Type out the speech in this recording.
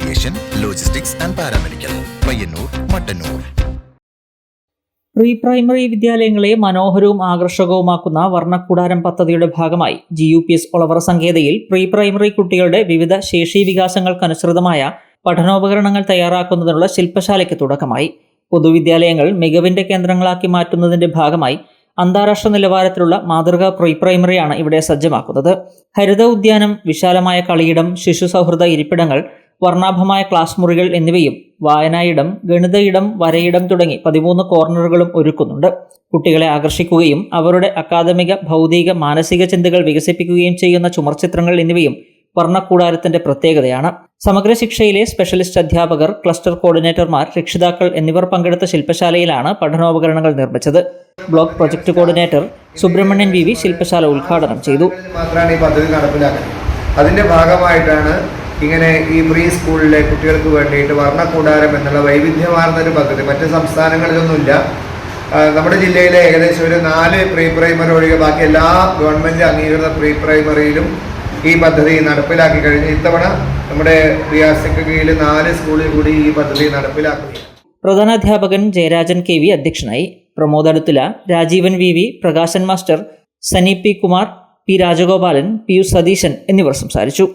aviation, logistics and paramedical. Payyanur, Mattannur. Pre primary വിദ്യാലയങ്ങളെ മനോഹരവും ആകർഷകവുമാക്കുന്ന വർണ്ണക്കൂടാരം പദ്ധതിയുടെ ഭാഗമായി GUPS ഒളവറ സങ്കേതയിൽ പ്രീ പ്രൈമറി കുട്ടികളുടെ വിവിധ ശേഷി വികാസങ്ങൾക്കനുസൃതമായ പഠനോപകരണങ്ങൾ തയ്യാറാക്കുന്നതിനുള്ള ശില്പശാലയ്ക്ക് തുടക്കമായി. പൊതുവിദ്യാലയങ്ങൾ മികവിന്റെ കേന്ദ്രങ്ങളാക്കി മാറ്റുന്നതിന്റെ ഭാഗമായി അന്താരാഷ്ട്ര നിലവാരത്തിലുള്ള മാതൃകാ പ്രീ പ്രൈമറിയാണ് ഇവിടെ സജ്ജമാക്കുന്നത്. ഹരിത ഉദ്യാനം, വിശാലമായ കളിയിടം, ശിശു സൗഹൃദ ഇരിപ്പിടങ്ങൾ, വർണ്ണാഭമായ ക്ലാസ് മുറികൾ എന്നിവയും വായനായിടം, ഗണിത ഇടം, വരയിടം തുടങ്ങി 13 കോർണറുകളും ഒരുക്കുന്നുണ്ട്. കുട്ടികളെ ആകർഷിക്കുകയും അവരുടെ അക്കാദമിക, ഭൗതിക, മാനസിക ചിന്തകൾ വികസിപ്പിക്കുകയും ചെയ്യുന്ന ചുമർചിത്രങ്ങൾ എന്നിവയും വർണ്ണക്കൂടാരത്തിന്റെ പ്രത്യേകതയാണ്. സമഗ്ര ശിക്ഷയിലെ സ്പെഷ്യലിസ്റ്റ് അധ്യാപകർ, ക്ലസ്റ്റർ കോർഡിനേറ്റർമാർ, രക്ഷിതാക്കൾ എന്നിവർ പങ്കെടുത്ത ശില്പശാലയിലാണ് പഠനോപകരണങ്ങൾ നിർമ്മിച്ചത്. Block project coordinator Subrahmanyan VV ശില്പശാല ഉദ്ഘാടനം ചെയ്തു. മാത്രമാണ് ഈ പദ്ധതി നടപ്പിലാക്കുന്നത്. അതിന്റെ ഭാഗമായിട്ടാണ് ഇങ്ങനെ ഈ പ്രീ സ്കൂളിലെ കുട്ടികൾക്ക് വേണ്ടിയിട്ട് വർണ്ണക്കൂടാരം എന്നുള്ള വൈവിധ്യമാർന്ന ഒരു പദ്ധതി മറ്റ് സംസ്ഥാനങ്ങളിലൊന്നുമില്ല. നമ്മുടെ ജില്ലയിലെ ഏകദേശം ഒരു 4 പ്രീ പ്രൈമറി ഒഴികെ ബാക്കി എല്ലാ ഗവൺമെൻറ് അംഗീകൃത പ്രീ പ്രൈമറിയിലും ഈ പദ്ധതി നടപ്പിലാക്കി കഴിഞ്ഞു. ഇത്തവണ നമ്മുടെ റിയാസിക്ക് കീഴിൽ 4 സ്കൂളിൽ കൂടി ഈ പദ്ധതി നടപ്പിലാക്കുകയാണ്. പ്രധാനാധ്യാപകൻ ജയരാജൻ KV അധ്യക്ഷനായി. പ്രമോദ് അടുത്തുല, രാജീവൻ VV, പ്രകാശൻ മാസ്റ്റർ, സനി P. Kumar, P. Rajagopalan, P. Satheesan എന്നിവർ സംസാരിച്ചു.